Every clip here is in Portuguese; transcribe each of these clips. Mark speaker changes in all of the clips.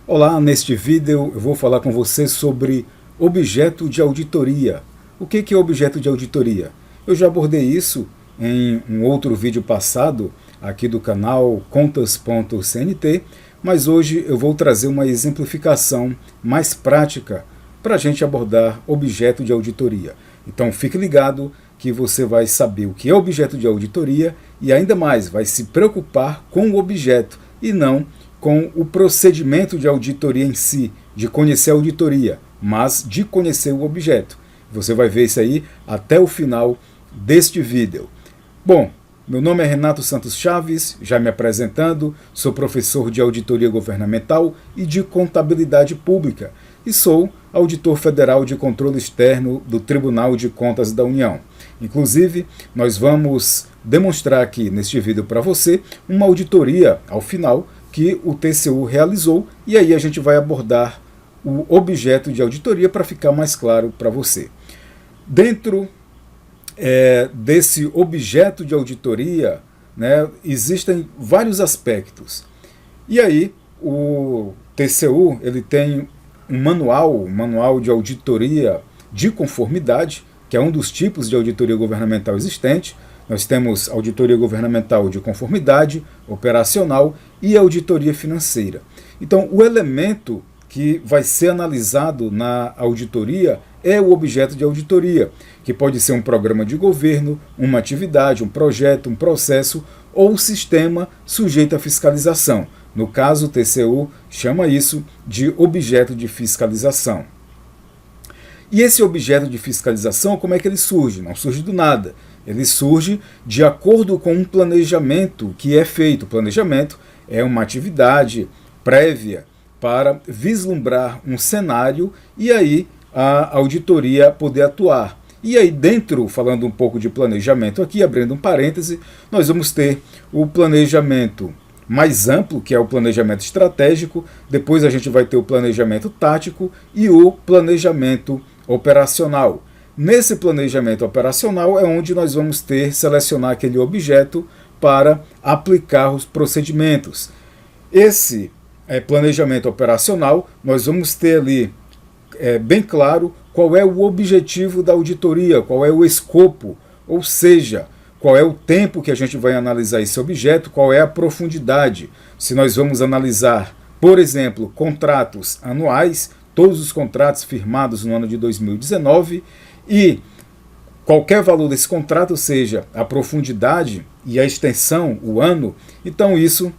Speaker 1: Olá, neste vídeo eu vou falar com você sobre objeto de auditoria. O que é objeto de auditoria? Eu já abordei isso em um outro vídeo passado aqui do canal contas.cnt, mas hoje eu vou trazer uma exemplificação mais prática para a gente abordar objeto de auditoria. Então fique ligado que você vai saber o que é objeto de auditoria e ainda mais vai se preocupar com o objeto e não com o procedimento de auditoria em si, de conhecer a auditoria, mas de conhecer o objeto. Você vai ver isso aí até o final deste vídeo. Bom, meu nome é Renato Santos Chaves, já me apresentando, sou professor de auditoria governamental e de contabilidade pública e sou auditor federal de controle externo do Tribunal de Contas da União. Inclusive, nós vamos demonstrar aqui neste vídeo para você uma auditoria ao final que o TCU realizou, e aí a gente vai abordar o objeto de auditoria para ficar mais claro para você. Dentro desse objeto de auditoria, né, existem vários aspectos. E aí o TCU ele tem um manual de auditoria de conformidade, que é um dos tipos de auditoria governamental existente. Nós temos auditoria governamental de conformidade, operacional e auditoria financeira. Então, o elemento que vai ser analisado na auditoria é o objeto de auditoria, que pode ser um programa de governo, uma atividade, um projeto, um processo ou sistema sujeito à fiscalização. No caso, o TCU chama isso de objeto de fiscalização. E esse objeto de fiscalização, como é que ele surge? Não surge do nada. Ele surge de acordo com um planejamento que é feito. O planejamento é uma atividade prévia para vislumbrar um cenário e aí a auditoria poder atuar. E aí dentro, falando um pouco de planejamento aqui, abrindo um parêntese, nós vamos ter o planejamento mais amplo, que é o planejamento estratégico, depois a gente vai ter o planejamento tático e o planejamento operacional. Nesse planejamento operacional é onde nós vamos selecionar aquele objeto para aplicar os procedimentos. Esse planejamento operacional, nós vamos ter ali bem claro qual é o objetivo da auditoria, qual é o escopo, ou seja, qual é o tempo que a gente vai analisar esse objeto, qual é a profundidade. Se nós vamos analisar, por exemplo, contratos anuais, todos os contratos firmados no ano de 2019, e qualquer valor desse contrato, ou seja, a profundidade e a extensão, o ano, então isso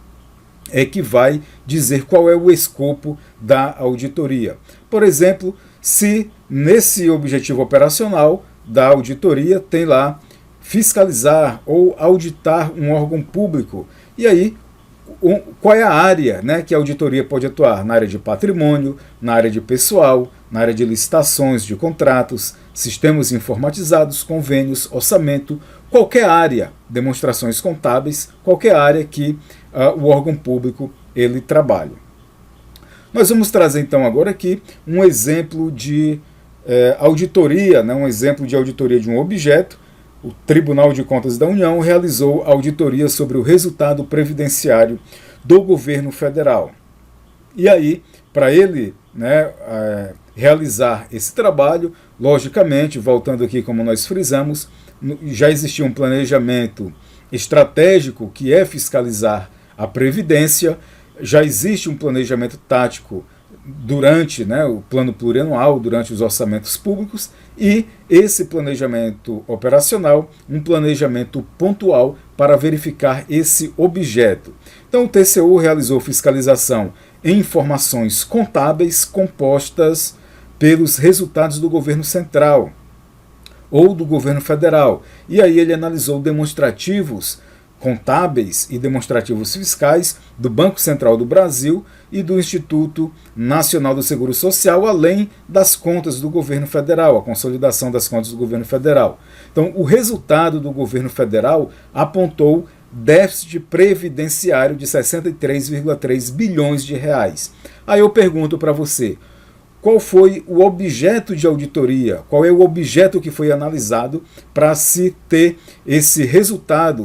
Speaker 1: é que vai dizer qual é o escopo da auditoria. Por exemplo, se nesse objetivo operacional da auditoria tem lá fiscalizar ou auditar um órgão público, e aí qual é a área, né, que a auditoria pode atuar? Na área de patrimônio, na área de pessoal, na área de licitações, de contratos, sistemas informatizados, convênios, orçamento, qualquer área, demonstrações contábeis, qualquer área que o órgão público ele trabalha. Nós vamos trazer então agora aqui um exemplo de auditoria, né, um exemplo de auditoria de um objeto. O Tribunal de Contas da União realizou auditoria sobre o resultado previdenciário do governo federal. E aí, para ele realizar esse trabalho, logicamente, voltando aqui como nós frisamos, já existia um planejamento estratégico que é fiscalizar a Previdência, já existe um planejamento tático durante o plano plurianual, durante os orçamentos públicos, e esse planejamento operacional, um planejamento pontual para verificar esse objeto. Então o TCU realizou fiscalização em informações contábeis compostas pelos resultados do governo central ou do governo federal, e aí ele analisou demonstrativos contábeis e demonstrativos fiscais do Banco Central do Brasil e do Instituto Nacional do Seguro Social, além das contas do governo federal, a consolidação das contas do governo federal. Então, o resultado do governo federal apontou déficit previdenciário de 63,3 bilhões de reais. Aí eu pergunto para você, qual foi o objeto de auditoria, qual é o objeto que foi analisado para se ter esse resultado,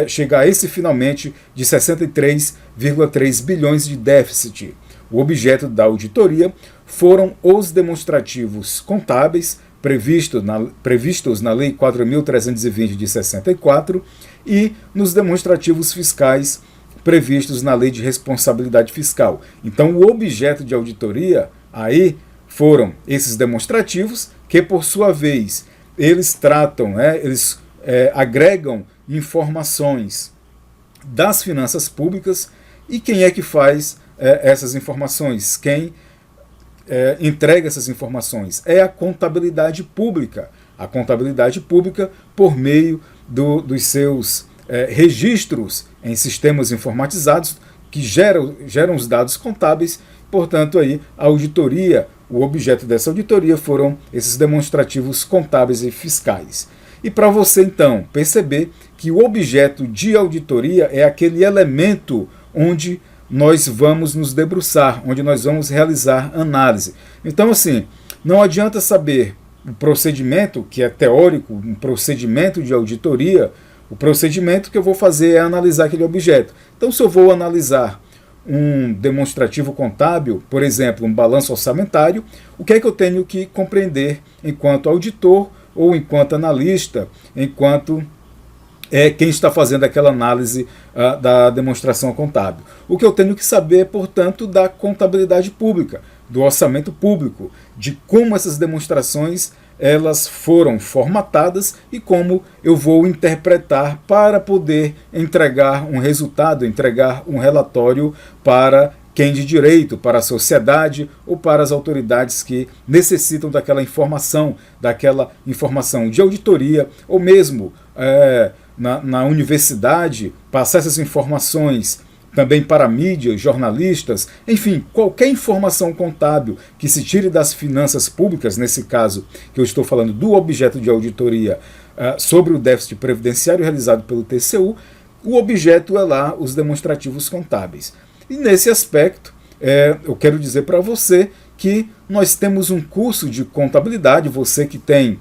Speaker 1: chegar a esse finalmente de 63,3 bilhões de déficit. o objeto da auditoria foram os demonstrativos contábeis previstos na Lei 4.320 de 64 e nos demonstrativos fiscais previstos na Lei de Responsabilidade Fiscal. Então, o objeto de auditoria aí foram esses demonstrativos que, por sua vez, eles tratam, eles agregam informações das finanças públicas. E quem é que faz essas informações? Quem entrega essas informações? É a contabilidade pública. A contabilidade pública, por meio dos seus registros em sistemas informatizados, que geram os dados contábeis. Portanto, aí, a auditoria, o objeto dessa auditoria foram esses demonstrativos contábeis e fiscais. E para você, então, perceber que o objeto de auditoria é aquele elemento onde nós vamos nos debruçar, onde nós vamos realizar análise. Então, assim, não adianta saber o procedimento, que é teórico, um procedimento de auditoria. O procedimento que eu vou fazer é analisar aquele objeto. Então, se eu vou analisar um demonstrativo contábil, por exemplo, um balanço orçamentário, o que é que eu tenho que compreender enquanto auditor ou enquanto analista, enquanto quem está fazendo aquela análise da demonstração contábil? O que eu tenho que saber, portanto, da contabilidade pública, do orçamento público, de como essas demonstrações elas foram formatadas e como eu vou interpretar para poder entregar um resultado, entregar um relatório para quem de direito, para a sociedade ou para as autoridades que necessitam daquela informação de auditoria, ou mesmo na universidade, passar essas informações também para mídias, jornalistas, enfim, qualquer informação contábil que se tire das finanças públicas, nesse caso que eu estou falando do objeto de auditoria sobre o déficit previdenciário realizado pelo TCU, o objeto é lá os demonstrativos contábeis. E nesse aspecto, eu quero dizer para você que nós temos um curso de contabilidade, você que tem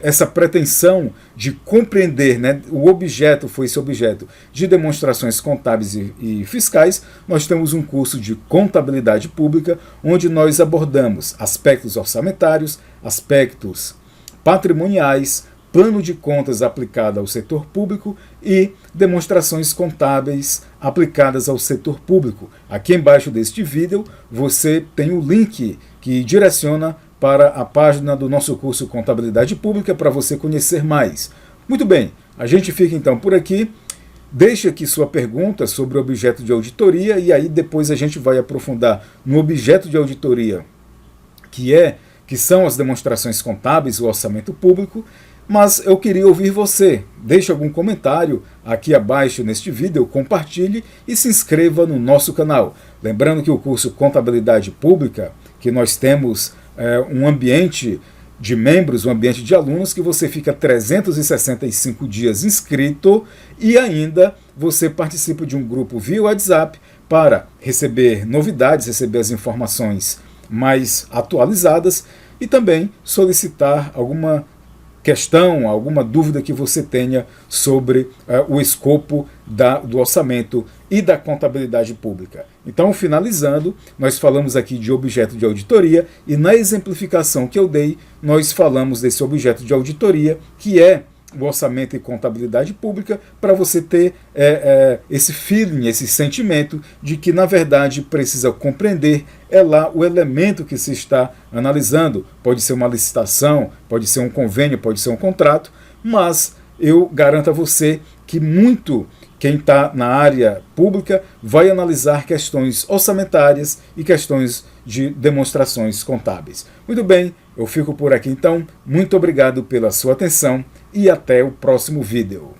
Speaker 1: essa pretensão de compreender, o objeto foi esse objeto de demonstrações contábeis e fiscais. Nós temos um curso de contabilidade pública, onde nós abordamos aspectos orçamentários, aspectos patrimoniais, plano de contas aplicado ao setor público e demonstrações contábeis aplicadas ao setor público. Aqui embaixo deste vídeo você tem o link que direciona para a página do nosso curso Contabilidade Pública para você conhecer mais. Muito bem, a gente fica então por aqui. Deixe aqui sua pergunta sobre o objeto de auditoria e aí depois a gente vai aprofundar no objeto de auditoria, que são as demonstrações contábeis, o orçamento público. Mas eu queria ouvir você. Deixe algum comentário aqui abaixo neste vídeo, compartilhe e se inscreva no nosso canal. Lembrando que o curso Contabilidade Pública, que nós temos um ambiente de membros, um ambiente de alunos, que você fica 365 dias inscrito e ainda você participa de um grupo via WhatsApp para receber novidades, receber as informações mais atualizadas e também solicitar alguma questão, alguma dúvida que você tenha sobre o escopo do orçamento e da contabilidade pública. Então, finalizando, nós falamos aqui de objeto de auditoria e na exemplificação que eu dei, nós falamos desse objeto de auditoria, que é o orçamento e contabilidade pública, para você ter esse feeling, esse sentimento de que, na verdade, precisa compreender lá o elemento que se está analisando. Pode ser uma licitação, pode ser um convênio, pode ser um contrato, mas eu garanto a você que quem está na área pública vai analisar questões orçamentárias e questões de demonstrações contábeis. Muito bem, eu fico por aqui então. Muito obrigado pela sua atenção e até o próximo vídeo.